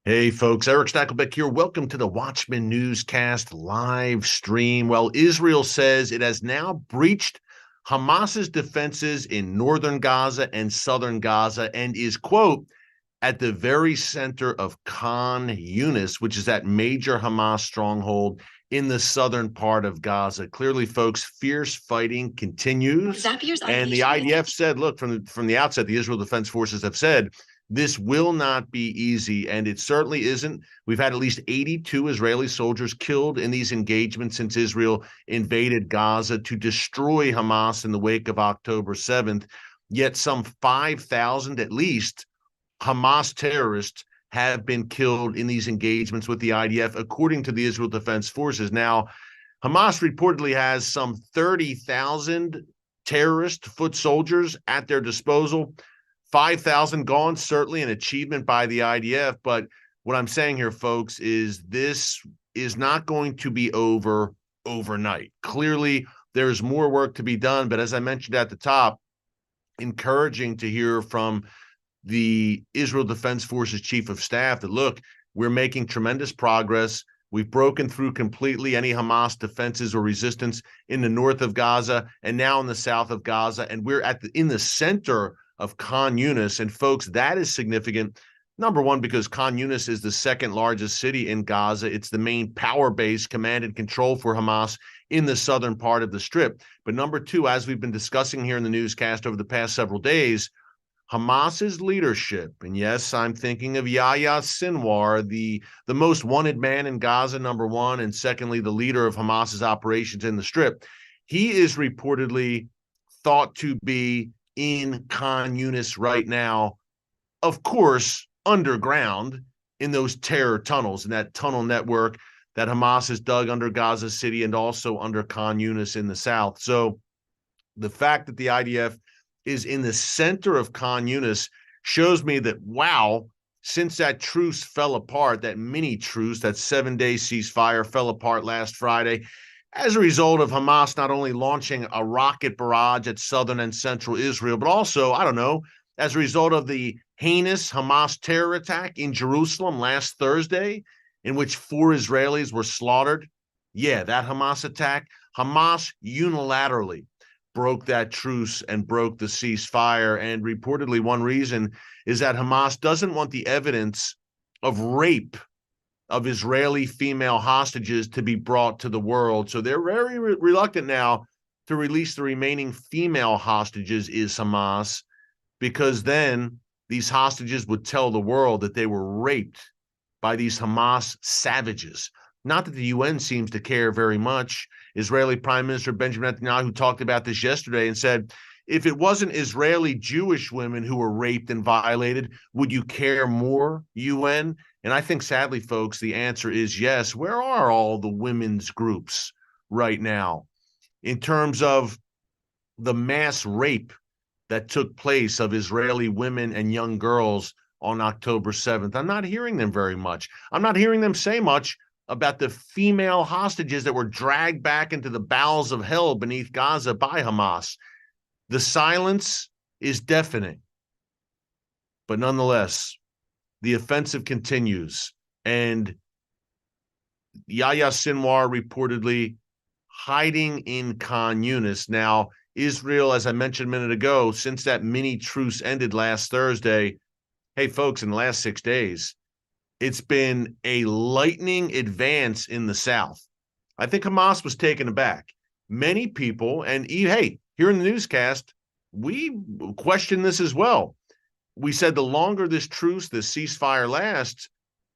Hey, folks, Eric Stacklebeck here. Welcome to the Watchman Newscast live stream. Well, Israel says it has now breached Hamas's defenses in northern Gaza and southern Gaza and is, quote, at the very center of Khan Yunis, which is that major Hamas stronghold in the southern part of Gaza. Clearly, folks, fierce fighting continues. And the IDF said, look, from the outset, the Israel Defense Forces have said, this will not be easy, and it certainly isn't. We've had at least 82 Israeli soldiers killed in these engagements since Israel invaded Gaza to destroy Hamas in the wake of October 7th. Yet some 5,000 at least Hamas terrorists have been killed in these engagements with the IDF, according to the Israel Defense Forces. Now, Hamas reportedly has some 30,000 terrorist foot soldiers at their disposal. 5,000 gone, certainly an achievement by the IDF. But what I'm saying here, folks, is this is not going to be over overnight. Clearly, there's more work to be done. But as I mentioned at the top, encouraging to hear from the Israel Defense Forces Chief of Staff that, look, we're making tremendous progress. We've broken through completely any Hamas defenses or resistance in the north of Gaza and now in the south of Gaza. And we're in the center of Khan Yunis. And folks, that is significant. Number one, because Khan Yunis is the second largest city in Gaza. It's the main power base, command and control for Hamas in the southern part of the Strip. But number two, as we've been discussing here in the newscast over the past several days, Hamas's leadership, and yes, I'm thinking of Yahya Sinwar, the most wanted man in Gaza, number one, and secondly, the leader of Hamas's operations in the Strip. He is reportedly thought to be in Khan Yunis right now, of course, underground in those terror tunnels, in that tunnel network that Hamas has dug under Gaza City and also under Khan Yunis in the south. So the fact that the IDF is in the center of Khan Yunis shows me that, wow, since that truce fell apart, that mini truce, that 7-day ceasefire fell apart last Friday, as a result of Hamas not only launching a rocket barrage at southern and central Israel, but also, I don't know, as a result of the heinous Hamas terror attack in Jerusalem last Thursday, in which 4 Israelis were slaughtered. Yeah, that Hamas attack, Hamas unilaterally broke that truce and broke the ceasefire. And reportedly, one reason is that Hamas doesn't want the evidence of rape of Israeli female hostages to be brought to the world. So they're very reluctant now to release the remaining female hostages, is Hamas, because then these hostages would tell the world that they were raped by these Hamas savages. Not that the UN seems to care very much. Israeli Prime Minister Benjamin Netanyahu talked about this yesterday and said, if it wasn't Israeli Jewish women who were raped and violated, would you care more, UN? And I think, sadly, folks, the answer is yes. Where are all the women's groups right now in terms of the mass rape that took place of Israeli women and young girls on October 7th? I'm not hearing them very much. I'm not hearing them say much about the female hostages that were dragged back into the bowels of hell beneath Gaza by Hamas. The silence is deafening. But nonetheless, the offensive continues. And Yahya Sinwar reportedly hiding in Khan Yunis. Now, Israel, as I mentioned a minute ago, since that mini truce ended last Thursday, hey, folks, in the last 6 days, it's been a lightning advance in the south. I think Hamas was taken aback. Many people, and hey, here in the newscast, we question this as well. We said the longer this truce, this ceasefire lasts,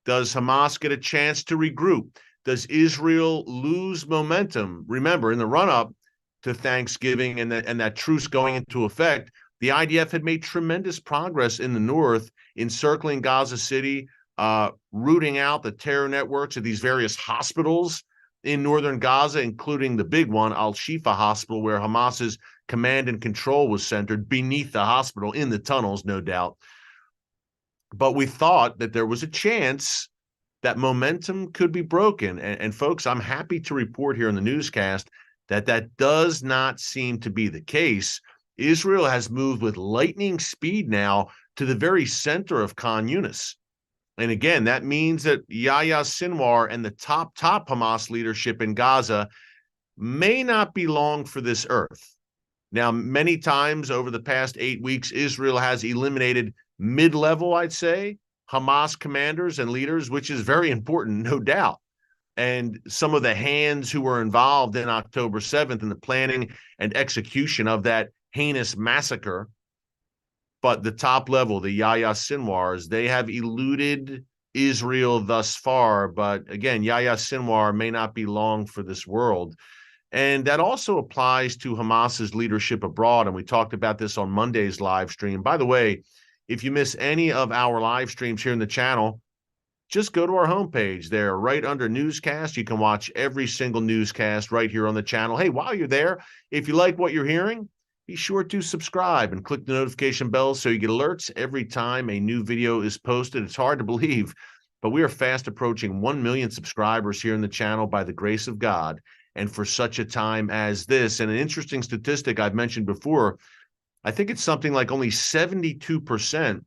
does Hamas get a chance to regroup? Does Israel lose momentum? Remember, in the run-up to Thanksgiving and that truce going into effect, the IDF had made tremendous progress in the north, encircling Gaza City, rooting out the terror networks of these various hospitals in northern Gaza, including the big one, Al-Shifa Hospital, where Hamas's command and control was centered beneath the hospital in the tunnels, no doubt. But we thought that there was a chance that momentum could be broken. And folks, I'm happy to report here in the newscast that does not seem to be the case. Israel has moved with lightning speed now to the very center of Khan Yunis. And again, that means that Yahya Sinwar and the top Hamas leadership in Gaza may not be long for this earth. Now, many times over the past 8 weeks, Israel has eliminated mid-level, I'd say, Hamas commanders and leaders, which is very important, no doubt. And some of the hands who were involved in October 7th in the planning and execution of that heinous massacre. But the top level, the Yahya Sinwars, they have eluded Israel thus far. But again, Yahya Sinwar may not be long for this world. And that also applies to Hamas's leadership abroad. And we talked about this on Monday's live stream. By the way, if you miss any of our live streams here in the channel, just go to our homepage there, right under newscast. You can watch every single newscast right here on the channel. Hey, while you're there, if you like what you're hearing, be sure to subscribe and click the notification bell so you get alerts every time a new video is posted. It's hard to believe, but we are fast approaching 1 million subscribers here in the channel by the grace of God. And for such a time as this, and an interesting statistic I've mentioned before, I think it's something like only 72%,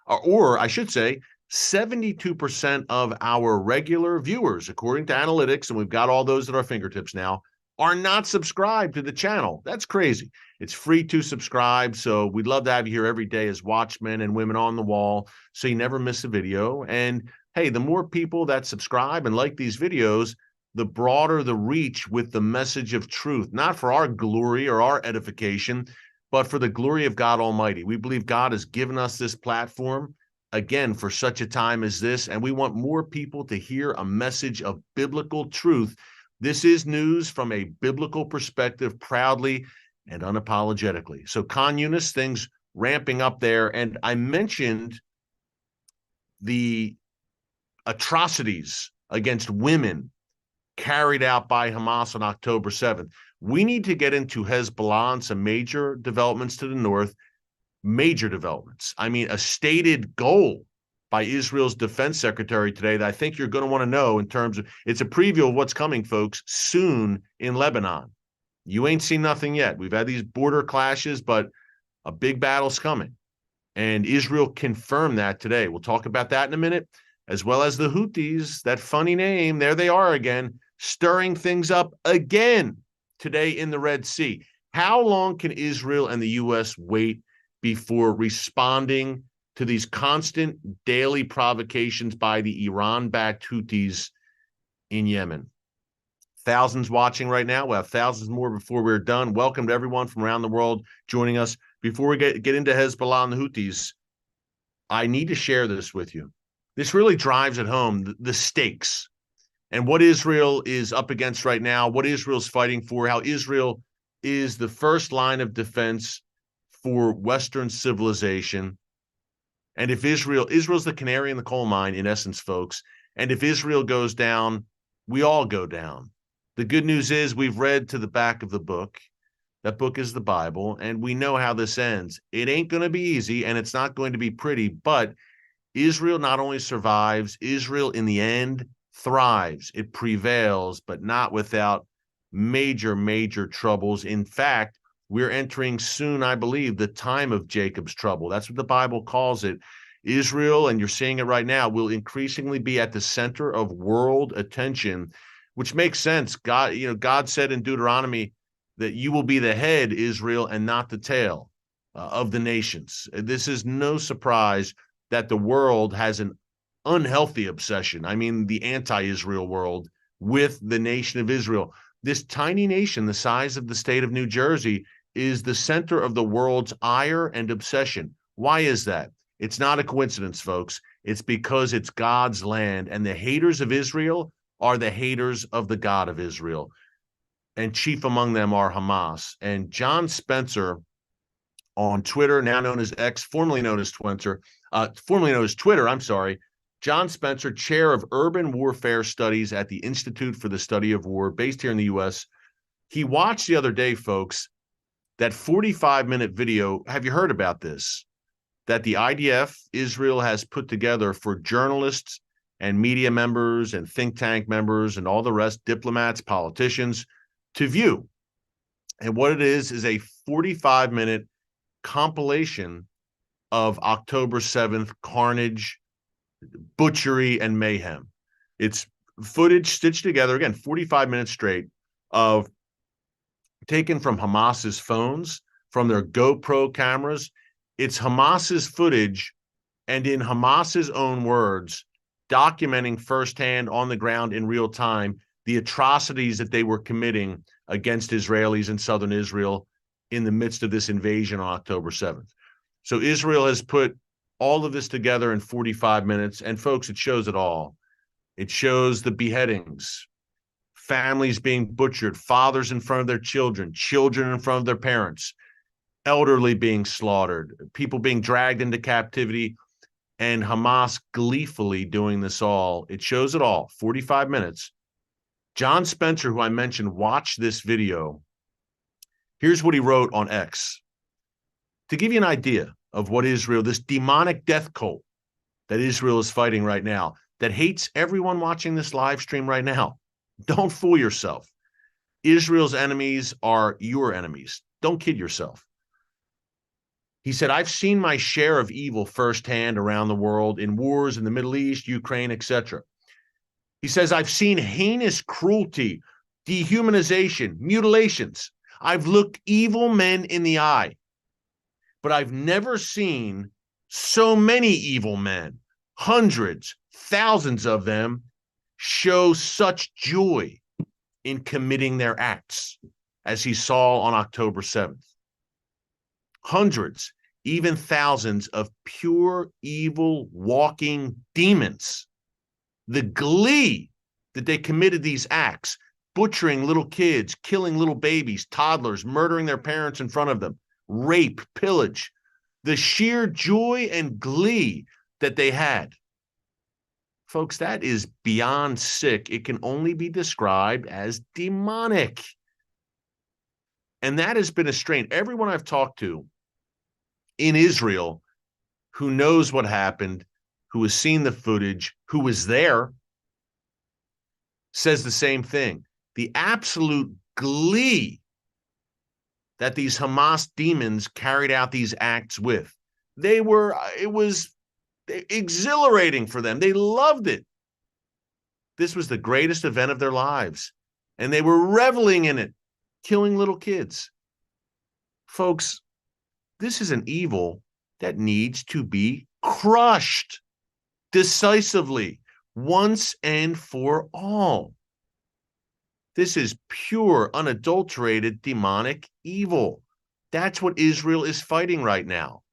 or I should say, 72% of our regular viewers, according to analytics, and we've got all those at our fingertips now, are not subscribed to the channel. That's crazy. It's free to subscribe, so we'd love to have you here every day as watchmen and women on the wall, so you never miss a video. And hey, the more people that subscribe and like these videos, the broader the reach with the message of truth, not for our glory or our edification, but for the glory of God Almighty. We believe God has given us this platform, again, for such a time as this, and we want more people to hear a message of biblical truth. This is news from a biblical perspective, proudly and unapologetically. So, Khan Yunis, things ramping up there, and I mentioned the atrocities against women carried out by Hamas on October 7th. We need to get into Hezbollah and some major developments to the north, major developments. I mean, a stated goal by Israel's defense secretary today that I think you're going to want to know in terms of, it's a preview of what's coming, folks, soon in Lebanon. You ain't seen nothing yet. We've had these border clashes, but a big battle's coming. And Israel confirmed that today. We'll talk about that in a minute, as well as the Houthis, that funny name. There they are again, stirring things up again today in the Red Sea. How long can Israel and the U.S. wait before responding to these constant daily provocations by the Iran-backed Houthis in Yemen? Thousands watching right now. We'll have thousands more before we're done. Welcome to everyone from around the world joining us. Before we get into Hezbollah and the Houthis, I need to share this with you. This really drives it home, the stakes and what Israel is up against right now, what Israel's fighting for, how Israel is the first line of defense for Western civilization. And if Israel's the canary in the coal mine, in essence, folks. And if Israel goes down, we all go down. The good news is we've read to the back of the book. That book is the Bible, and we know how this ends. It ain't going to be easy, and it's not going to be pretty, but Israel not only survives, Israel in the end thrives. It prevails, but not without major, major troubles. In fact, we're entering soon, I believe, the time of Jacob's trouble. That's what the Bible calls it. Israel, and you're seeing it right now, will increasingly be at the center of world attention, which makes sense. God said in Deuteronomy that you will be the head, Israel, and not the tail of the nations. This is no surprise that the world has an unhealthy obsession. I mean, the anti-Israel world with the nation of Israel. This tiny nation, the size of the state of New Jersey, is the center of the world's ire and obsession. Why is that? It's not a coincidence, folks. It's because it's God's land, and the haters of Israel are the haters of the God of Israel. And chief among them are Hamas. And John Spencer on Twitter, now known as X, formerly known as Twitter, John Spencer, chair of urban warfare studies at the Institute for the Study of War, based here in the U.S. He watched the other day, folks, that 45-minute video. Have you heard about this? That the IDF, Israel, has put together for journalists and media members and think tank members and all the rest, diplomats, politicians, to view. And what it is a 45-minute compilation of October 7th carnage, butchery and mayhem. It's footage stitched together, again, 45 minutes straight, of taken from Hamas's phones, from their GoPro cameras. It's Hamas's footage, and in Hamas's own words, documenting firsthand on the ground in real time the atrocities that they were committing against Israelis in southern Israel in the midst of this invasion on October 7th. So Israel has put all of this together in 45 minutes. And folks, it shows it all. It shows the beheadings, families being butchered, fathers in front of their children, children in front of their parents, elderly being slaughtered, people being dragged into captivity, and Hamas gleefully doing this all. It shows it all, 45 minutes. John Spencer, who I mentioned, watched this video. Here's what he wrote on X. To give you an idea of what Israel, this demonic death cult that Israel is fighting right now, that hates everyone watching this live stream right now. Don't fool yourself. Israel's enemies are your enemies. Don't kid yourself. He said, I've seen my share of evil firsthand around the world in wars in the Middle East, Ukraine, etc. He says, I've seen heinous cruelty, dehumanization, mutilations. I've looked evil men in the eye, but I've never seen so many evil men, hundreds, thousands of them, show such joy in committing their acts as he saw on October 7th. Hundreds, even thousands of pure evil walking demons. The glee that they committed these acts, butchering little kids, killing little babies, toddlers, murdering their parents in front of them, rape, pillage, the sheer joy and glee that they had. Folks, that is beyond sick. It can only be described as demonic. And that has been a strain. Everyone I've talked to in Israel who knows what happened, who has seen the footage, who was there, says the same thing. The absolute glee that these Hamas demons carried out these acts with. It was exhilarating for them. They loved it. This was the greatest event of their lives, and they were reveling in it, killing little kids. Folks, this is an evil that needs to be crushed decisively, once and for all. This is pure, unadulterated, demonic evil. That's what Israel is fighting right now.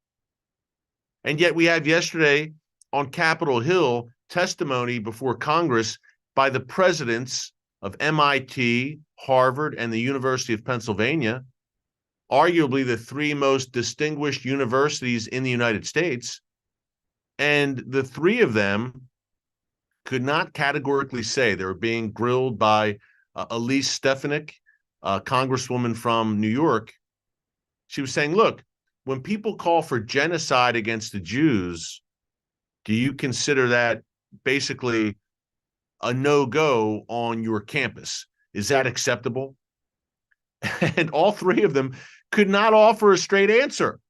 And yet we had yesterday on Capitol Hill testimony before Congress by the presidents of MIT, Harvard, and the University of Pennsylvania, arguably the three most distinguished universities in the United States. And the three of them could not categorically say. They were being grilled by Elise Stefanik, a congresswoman from New York. She was saying, look, when people call for genocide against the Jews, do you consider that basically a no-go on your campus? Is that acceptable? And all three of them could not offer a straight answer.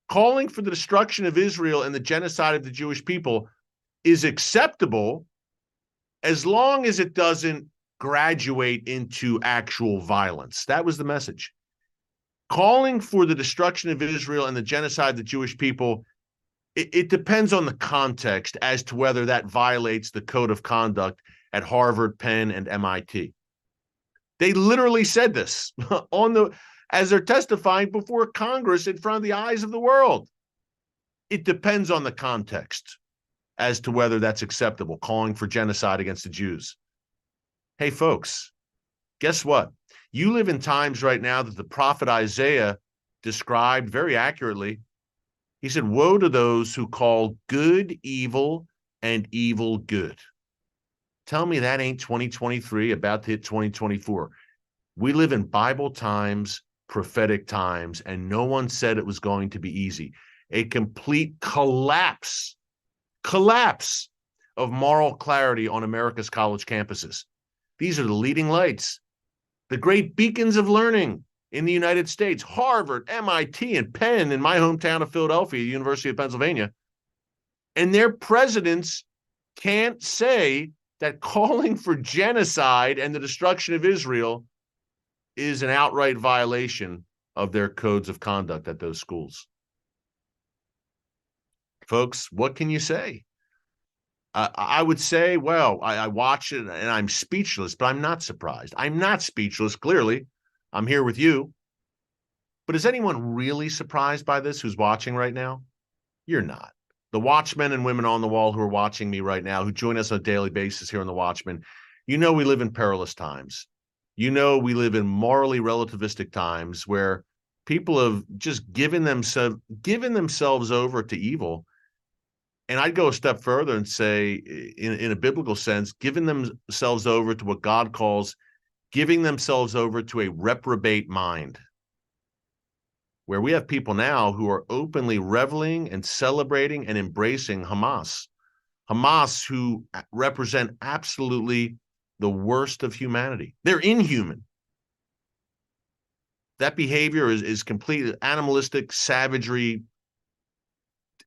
Calling for the destruction of Israel and the genocide of the Jewish people is acceptable as long as it doesn't graduate into actual violence. That was the message. Calling for the destruction of Israel and the genocide of the Jewish people, it depends on the context as to whether that violates the code of conduct at Harvard, Penn, and MIT. They literally said this as they're testifying before Congress in front of the eyes of the world. It depends on the context as to whether that's acceptable, calling for genocide against the Jews. Hey, folks, guess what? You live in times right now that the prophet Isaiah described very accurately. He said, woe to those who call good evil and evil good. Tell me that ain't 2023 about to hit 2024. We live in Bible times, prophetic times, and no one said it was going to be easy. A complete collapse of moral clarity on America's college campuses. These are the leading lights, the great beacons of learning in the United States, Harvard, MIT, and Penn in my hometown of Philadelphia, University of Pennsylvania. And their presidents can't say that calling for genocide and the destruction of Israel is an outright violation of their codes of conduct at those schools. Folks, what can you say? I would say, well, I watch it and I'm speechless, but I'm not surprised. I'm not speechless, clearly. I'm here with you. But is anyone really surprised by this who's watching right now? You're not. The watchmen and women on the wall who are watching me right now, who join us on a daily basis here on The Watchmen, you know we live in perilous times. You know we live in morally relativistic times where people have just given themselves over to evil. And I'd go a step further and say, in a biblical sense, giving themselves over to what God calls giving themselves over to a reprobate mind, where we have people now who are openly reveling and celebrating and embracing Hamas, who represent absolutely the worst of humanity. They're inhuman. That behavior is completely animalistic, savagery.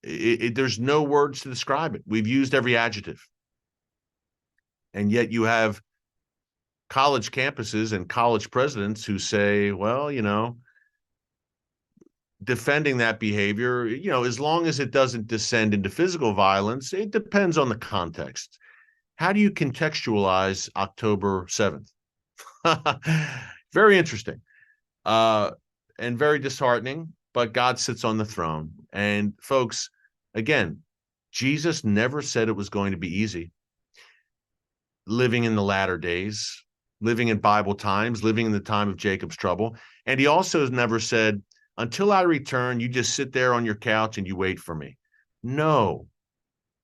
There's no words to describe it. We've used every adjective. And yet you have college campuses and college presidents who say, well, defending that behavior, as long as it doesn't descend into physical violence, it depends on the context. How do you contextualize October 7th? Very interesting and very disheartening, but God sits on the throne. And folks, again, Jesus never said it was going to be easy. Living in the latter days, living in Bible times, living in the time of Jacob's trouble. And he also never said, until I return, you just sit there on your couch and you wait for me. No,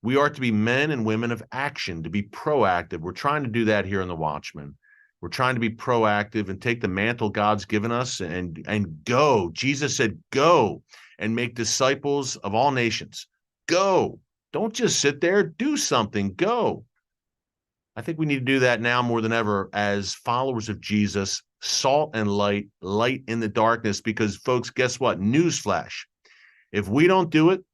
we are to be men and women of action, to be proactive. We're trying to do that here in The Watchmen. We're trying to be proactive and take the mantle God's given us and go. Jesus said, go and make disciples of all nations. Go. Don't just sit there. Do something. Go. I think we need to do that now more than ever as followers of Jesus, salt and light, light in the darkness, because folks, guess what? Newsflash. If we don't do it,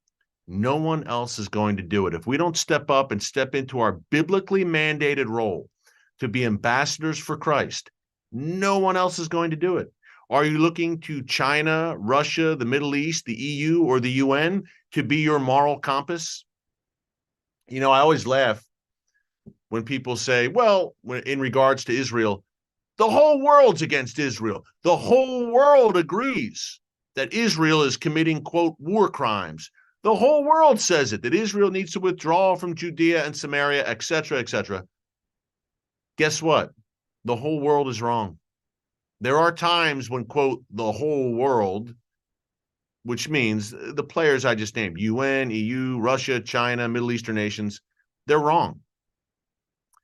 no one else is going to do it. If we don't step up and step into our biblically mandated role to be ambassadors for Christ, no one else is going to do it. Are you looking to China, Russia, the Middle East, the EU, or the UN to be your moral compass? I always laugh when people say, well, in regards to Israel, the whole world's against Israel. The whole world agrees that Israel is committing, quote, war crimes. The whole world says it, that Israel needs to withdraw from Judea and Samaria, etc., etc. Guess what? The whole world is wrong. There are times when, quote, the whole world, which means the players I just named, UN, EU, Russia, China, Middle Eastern nations, they're wrong.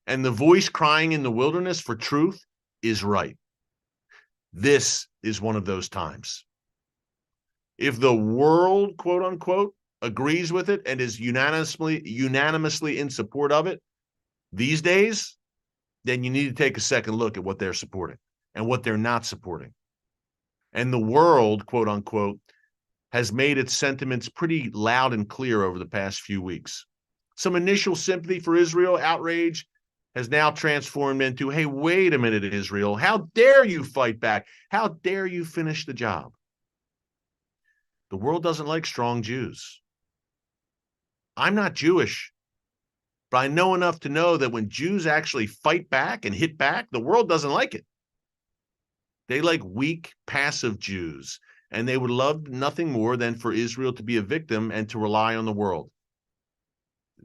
And the voice crying in the wilderness for truth is right. This is one of those times. If the world, quote unquote, agrees with it and is unanimously in support of it these days, then you need to take a second look at what they're supporting and what they're not supporting. And the world, quote unquote, has made its sentiments pretty loud and clear over the past few weeks. Some initial sympathy for Israel, outrage, has now transformed into, hey, wait a minute, Israel, how dare you fight back? How dare you finish the job? The world doesn't like strong Jews. I'm not Jewish, but I know enough to know that when Jews actually fight back and hit back, the world doesn't like it. They like weak, passive Jews, and they would love nothing more than for Israel to be a victim and to rely on the world.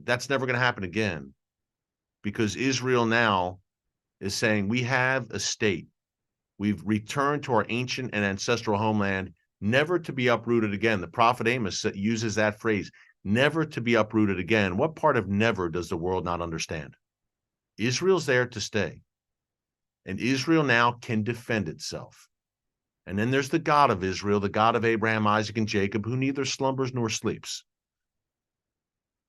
That's never going to happen again, because Israel now is saying we have a state. We've returned to our ancient and ancestral homeland, never to be uprooted again. The prophet Amos uses that phrase, never to be uprooted again. What part of never does the world not understand? Israel's there to stay. And Israel now can defend itself. And then there's the God of Israel, the God of Abraham, Isaac, and Jacob, who neither slumbers nor sleeps.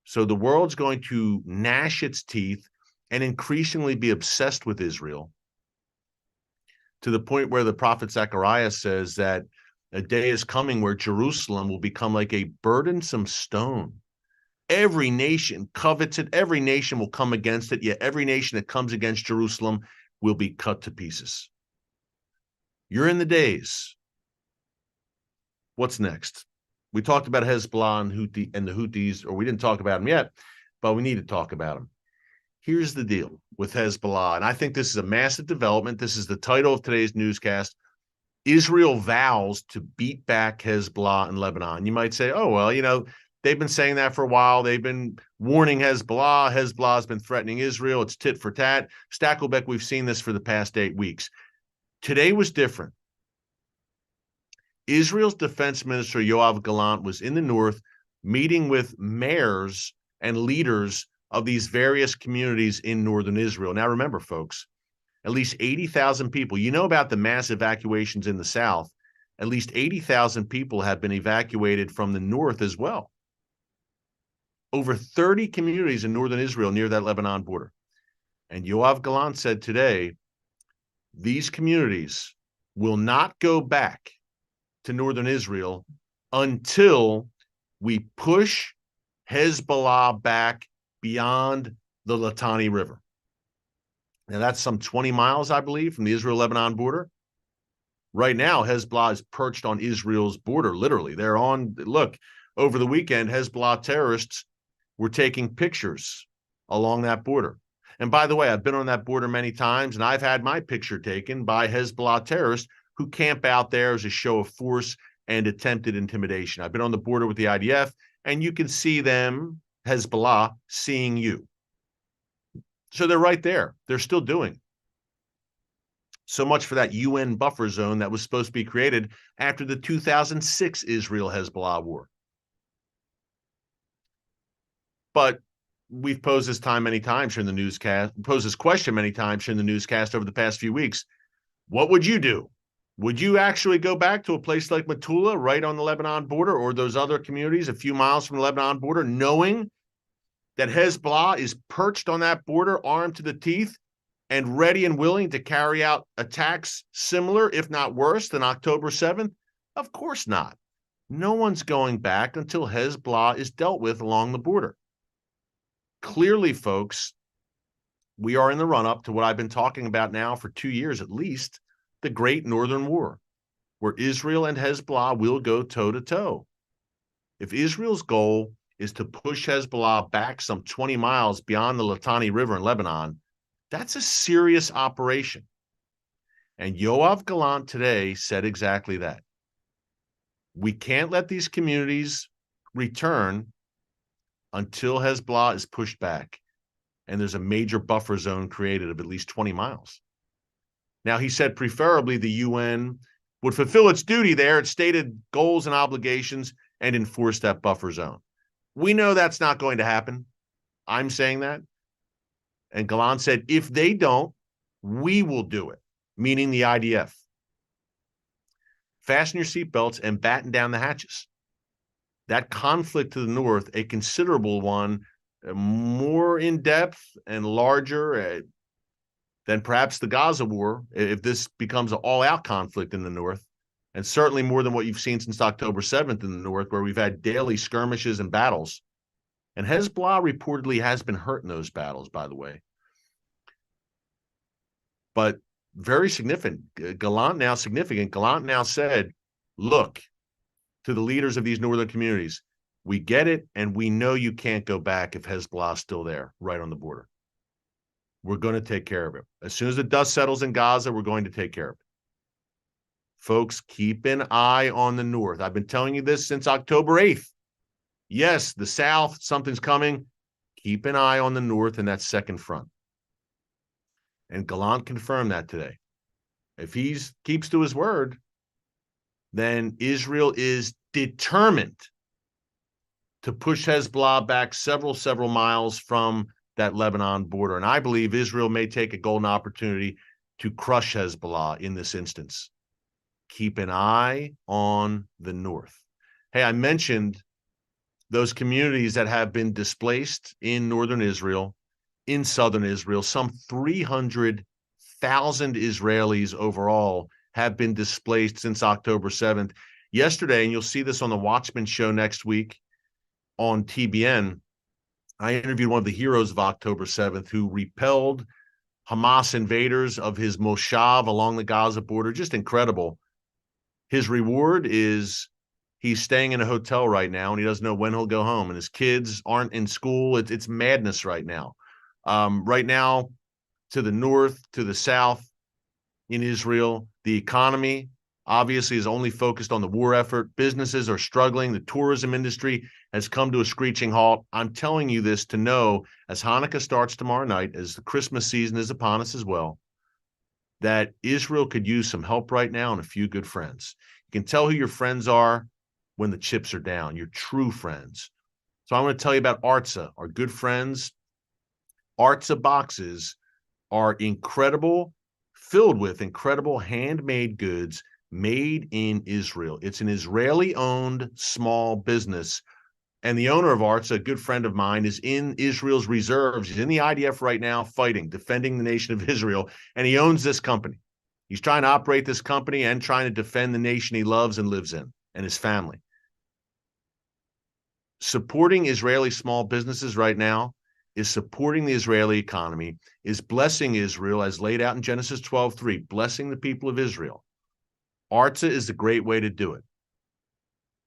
So the world's going to gnash its teeth and increasingly be obsessed with Israel, to the point where the prophet Zechariah says that a day is coming where Jerusalem will become like a burdensome stone, Every nation covets it. Every nation will come against it. Yet every nation that comes against Jerusalem will be cut to pieces. You're in the days. What's next? We talked about Hezbollah and the Houthis, or we didn't talk about them yet, but we need to talk about them. Here's the deal with Hezbollah, and I think this is a massive development. This is the title of today's newscast. Israel vows to beat back Hezbollah in Lebanon. You might say, oh, well, they've been saying that for a while. They've been warning Hezbollah. Hezbollah's been threatening Israel. It's tit for tat. Stacklebeck, we've seen this for the past 8 weeks. Today was different. Israel's defense minister, Yoav Gallant, was in the north meeting with mayors and leaders of these various communities in northern Israel. Now, remember, folks, at least 80,000 people. You know about the mass evacuations in the south. At least 80,000 people have been evacuated from the north as well. Over 30 communities in northern Israel near that Lebanon border. And Yoav Gallant said today, these communities will not go back to northern Israel until we push Hezbollah back beyond the Litani River. Now, that's some 20 miles, I believe, from the Israel-Lebanon border. Right now, Hezbollah is perched on Israel's border, literally. They're on, look, over the weekend, Hezbollah terrorists were taking pictures along that border. And by the way, I've been on that border many times, and I've had my picture taken by Hezbollah terrorists who camp out there as a show of force and attempted intimidation. I've been on the border with the IDF, and you can see them, Hezbollah, seeing you. So they're right there. They're still doing it. So much for that UN buffer zone that was supposed to be created after the 2006 Israel-Hezbollah war. But we've posed this time many times here in the newscast, posed this question many times here in the newscast over the past few weeks. What would you do? Would you actually go back to a place like Metula, right on the Lebanon border, or those other communities a few miles from the Lebanon border, knowing that Hezbollah is perched on that border, armed to the teeth, and ready and willing to carry out attacks similar, if not worse, than October 7th? Of course not. No one's going back until Hezbollah is dealt with along the border. Clearly, folks, we are in the run-up to what I've been talking about now for 2 years at least, the Great Northern War, where Israel and Hezbollah will go toe-to-toe. If Israel's goal is to push Hezbollah back some 20 miles beyond the Litani River in Lebanon, that's a serious operation. And Yoav Gallant today said exactly that. We can't let these communities return until Hezbollah is pushed back and there's a major buffer zone created of at least 20 miles. Now, he said preferably the UN would fulfill its duty there, its stated goals and obligations, and enforce that buffer zone. We know that's not going to happen. I'm saying that. And Gallant said, if they don't, we will do it, meaning the IDF. Fasten your seatbelts and batten down the hatches. That conflict to the north, a considerable one, more in-depth and larger than perhaps the Gaza war, if this becomes an all-out conflict in the north, and certainly more than what you've seen since October 7th in the north, where we've had daily skirmishes and battles. And Hezbollah reportedly has been hurt in those battles, by the way. But very significant. Gallant now said, look, to the leaders of these northern communities, we get it, and we know you can't go back if Hezbollah is still there, right on the border. We're going to take care of it. As soon as the dust settles in Gaza, we're going to take care of it. Folks, keep an eye on the north. I've been telling you this since October 8th. Yes, the south, something's coming. Keep an eye on the north and that second front. And Gallant confirmed that today. If he keeps to his word, then Israel is determined to push Hezbollah back several miles from that Lebanon border. And I believe Israel may take a golden opportunity to crush Hezbollah in this instance. Keep an eye on the north. Hey, I mentioned those communities that have been displaced in northern Israel, in southern Israel. Some 300,000 Israelis overall have been displaced since October 7th. Yesterday, and you'll see this on the Watchmen show next week on TBN, I interviewed one of the heroes of October 7th who repelled Hamas invaders of his moshav along the Gaza border. Just incredible. His reward is he's staying in a hotel right now, and he doesn't know when he'll go home. And his kids aren't in school. It's madness right now. Right now, to the north, to the south in Israel, the economy obviously is only focused on the war effort. Businesses are struggling. The tourism industry has come to a screeching halt. I'm telling you this to know, as Hanukkah starts tomorrow night, as the Christmas season is upon us as well, that Israel could use some help right now and a few good friends. You can tell who your friends are when the chips are down, your true friends. So I'm going to tell you about Artza, our good friends. Artza boxes are incredible, filled with incredible handmade goods made in Israel. It's an Israeli-owned small business. And the owner of Artza, a good friend of mine, is in Israel's reserves. He's in the IDF right now fighting, defending the nation of Israel, and he owns this company. He's trying to operate this company and trying to defend the nation he loves and lives in and his family. Supporting Israeli small businesses right now is supporting the Israeli economy, is blessing Israel as laid out in Genesis 12:3, blessing the people of Israel. Artza is a great way to do it.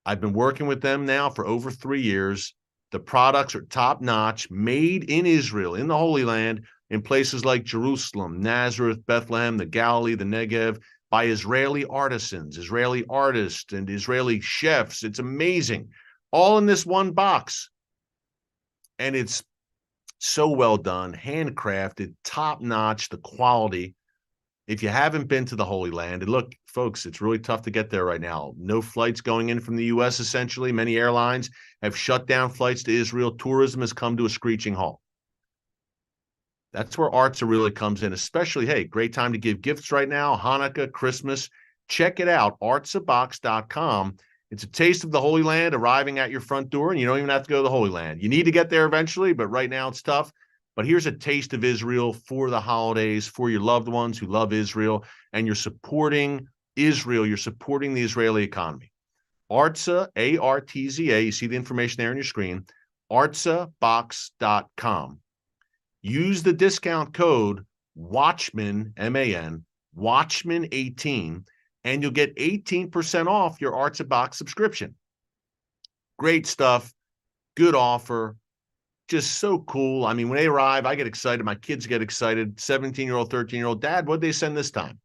I've been working with them now for over 3 years. The products are top-notch, made in Israel, in the Holy Land, in places like Jerusalem, Nazareth, Bethlehem, the Galilee, the Negev, by Israeli artisans, Israeli artists, and Israeli chefs. It's amazing. All in this one box. And it's so well done, handcrafted, top-notch, the quality. If you haven't been to the Holy Land, and look, folks, it's really tough to get there right now. No flights going in from the U.S., essentially. Many airlines have shut down flights to Israel. Tourism has come to a screeching halt. That's where Artza really comes in, especially, hey, great time to give gifts right now, Hanukkah, Christmas. Check it out, artzabox.com. It's a taste of the Holy Land arriving at your front door, and you don't even have to go to the Holy Land. You need to get there eventually, but right now it's tough. But here's a taste of Israel for the holidays, for your loved ones who love Israel, and you're supporting Israel. You're supporting the Israeli economy. Artza, A-R-T-Z-A, you see the information there on your screen, artzabox.com. Use the discount code WATCHMAN, M-A-N, WATCHMAN18, and you'll get 18% off your Artza Box subscription. Great stuff, good offer, just so cool. I mean, when they arrive, I get excited. My kids get excited. 17-year-old, 13-year-old, Dad, what'd they send this time?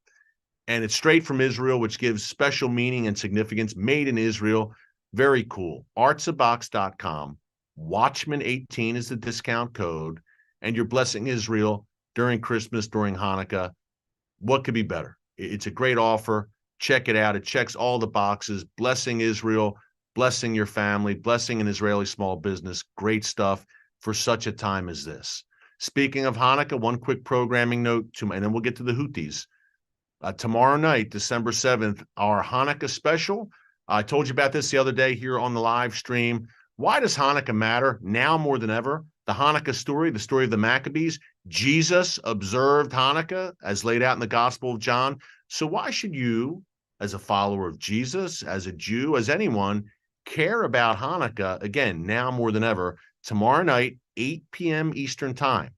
And it's straight from Israel, which gives special meaning and significance. Made in Israel. Very cool. Artzabox.com. Watchman18 is the discount code. And you're blessing Israel during Christmas, during Hanukkah. What could be better? It's a great offer. Check it out. It checks all the boxes. Blessing Israel, blessing your family, blessing an Israeli small business. Great stuff for such a time as this. Speaking of Hanukkah, one quick programming note, and then we'll get to the Houthis. Tomorrow night, December 7th, our Hanukkah special. I told you about this the other day here on the live stream. Why does Hanukkah matter now more than ever? The Hanukkah story, the story of the Maccabees. Jesus observed Hanukkah as laid out in the Gospel of John. So why should you, as a follower of Jesus, as a Jew, as anyone, care about Hanukkah, again, now more than ever? Tomorrow night, 8 p.m. Eastern Time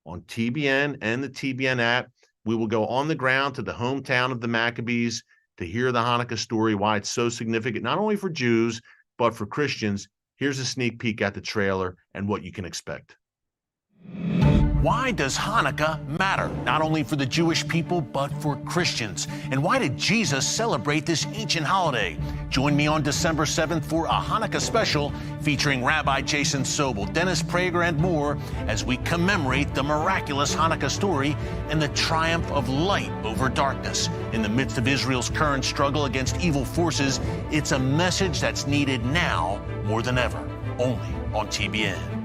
on TBN and the TBN app. We will go on the ground to the hometown of the Maccabees to hear the Hanukkah story, why it's so significant, not only for Jews, but for Christians. Here's a sneak peek at the trailer and what you can expect. Why does Hanukkah matter, not only for the Jewish people, but for Christians? And why did Jesus celebrate this ancient holiday? Join me on December 7th for a Hanukkah special featuring Rabbi Jason Sobel, Dennis Prager, and more as we commemorate the miraculous Hanukkah story and the triumph of light over darkness. In the midst of Israel's current struggle against evil forces, it's a message that's needed now more than ever, only on TBN.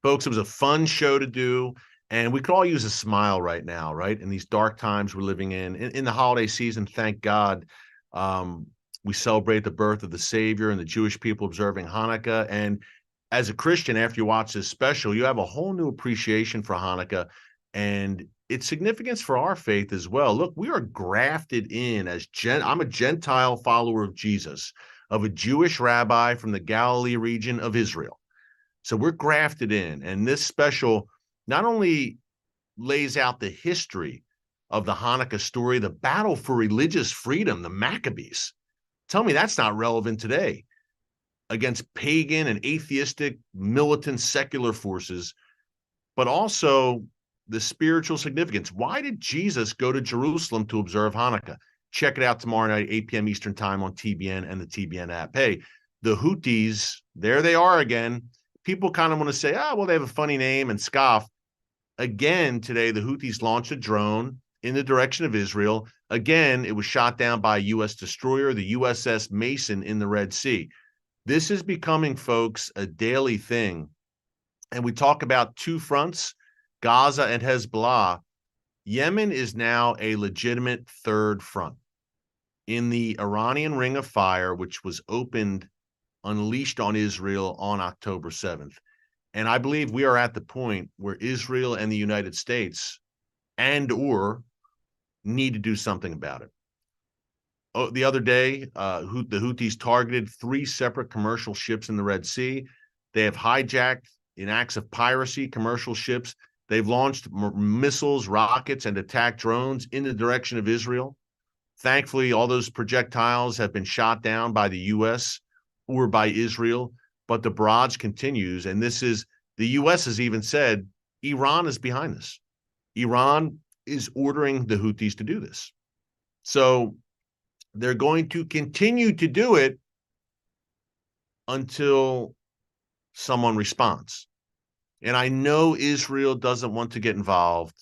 Folks, it was a fun show to do, and we could all use a smile right now, right? In these dark times we're living in the holiday season, thank God, we celebrate the birth of the Savior and the Jewish people observing Hanukkah. And as a Christian, after you watch this special, you have a whole new appreciation for Hanukkah and its significance for our faith as well. Look, we are grafted in as I'm a Gentile follower of Jesus. of a Jewish rabbi from the Galilee region of Israel. So we're grafted in, and this special not only lays out the history of the Hanukkah story, the battle for religious freedom, the Maccabees. Tell me that's not relevant today against pagan and atheistic, militant, secular forces, but also the spiritual significance. Why did Jesus go to Jerusalem to observe Hanukkah? Check it out tomorrow night, 8 p.m. Eastern time on TBN and the TBN app. Hey, the Houthis, there they are again. People kind of want to say, well, they have a funny name and scoff. Again, today, the Houthis launched a drone in the direction of Israel. Again, it was shot down by a U.S. destroyer, the USS Mason in the Red Sea. This is becoming, folks, a daily thing. And we talk about two fronts, Gaza and Hezbollah. Yemen is now a legitimate third front. In the Iranian Ring of Fire, which was unleashed on Israel on October 7th. And I believe we are at the point where Israel and the United States or need to do something about it. The other day, the Houthis targeted 3 separate commercial ships in the Red Sea. They have hijacked, in acts of piracy, commercial ships. They've launched missiles, rockets, and attack drones in the direction of Israel. Thankfully, all those projectiles have been shot down by the U.S. or by Israel, but the barrage continues. And the U.S. has even said Iran is behind this. Iran is ordering the Houthis to do this. So they're going to continue to do it until someone responds. And I know Israel doesn't want to get involved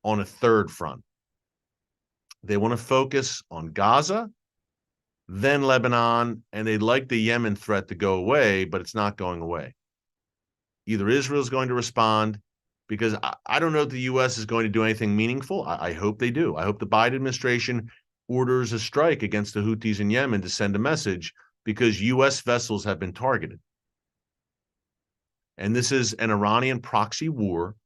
on a third front. They want to focus on Gaza, then Lebanon, and they'd like the Yemen threat to go away, but it's not going away. Either Israel is going to respond, because I don't know if the U.S. is going to do anything meaningful. I hope they do. I hope the Biden administration orders a strike against the Houthis in Yemen to send a message, because U.S. vessels have been targeted. And this is an Iranian proxy war,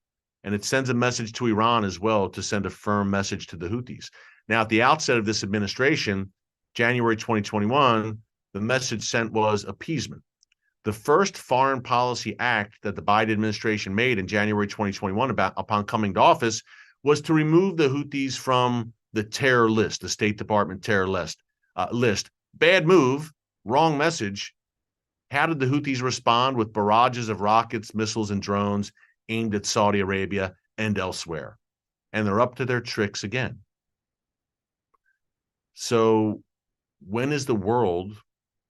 and it sends a message to Iran as well to send a firm message to the Houthis. Now, at the outset of this administration, January 2021, the message sent was appeasement. The first foreign policy act that the Biden administration made in January 2021 upon coming to office was to remove the Houthis from the terror list, the State Department terror list. Bad move, wrong message. How did the Houthis respond? With barrages of rockets, missiles, and drones aimed at Saudi Arabia and elsewhere. And they're up to their tricks again. So when is the world,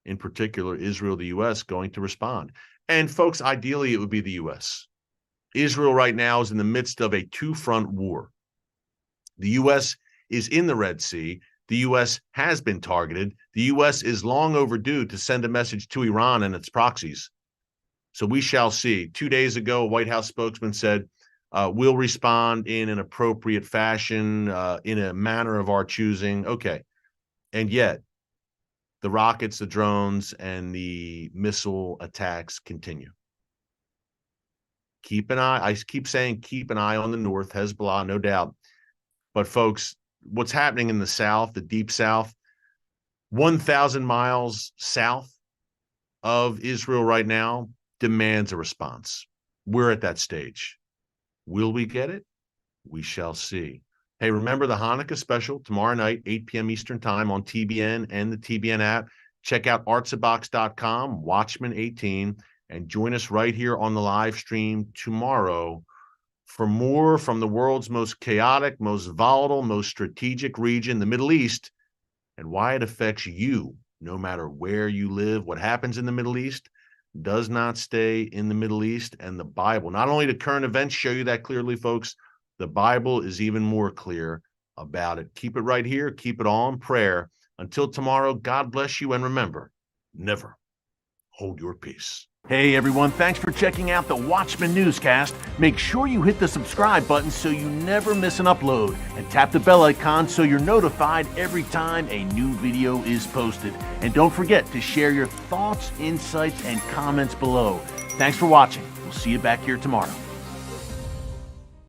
in particular Israel, the U.S., going to respond? And folks, ideally it would be the U.S. Israel right now is in the midst of a two-front war. The U.S. is in the Red Sea. The U.S. has been targeted. The U.S. is long overdue to send a message to Iran and its proxies. So we shall see. 2 days ago, a White House spokesman said, we'll respond in an appropriate fashion, in a manner of our choosing. Okay. And yet, the rockets, the drones, and the missile attacks continue. Keep an eye. I keep saying keep an eye on the north, Hezbollah, no doubt. But folks, what's happening in the south, the deep south, 1,000 miles south of Israel right now, demands a response. We're at that stage. Will we get it? We shall see. Hey, remember the Hanukkah special tomorrow night, 8 p.m. Eastern time on TBN and the TBN app. Check out artsabox.com, Watchman 18, and join us right here on the live stream tomorrow for more from the world's most chaotic, most volatile, most strategic region, the Middle East, and why it affects you no matter where you live. What happens in the Middle East does not stay in the Middle East, and the Bible. Not only do current events show you that clearly, folks, the Bible is even more clear about it. Keep it right here. Keep it all in prayer. Until tomorrow, God bless you, and remember, never hold your peace. Hey everyone, thanks for checking out the Watchman Newscast. Make sure you hit the subscribe button so you never miss an upload, and tap the bell icon so you're notified every time a new video is posted. And don't forget to share your thoughts, insights, and comments below. Thanks for watching. We'll see you back here tomorrow.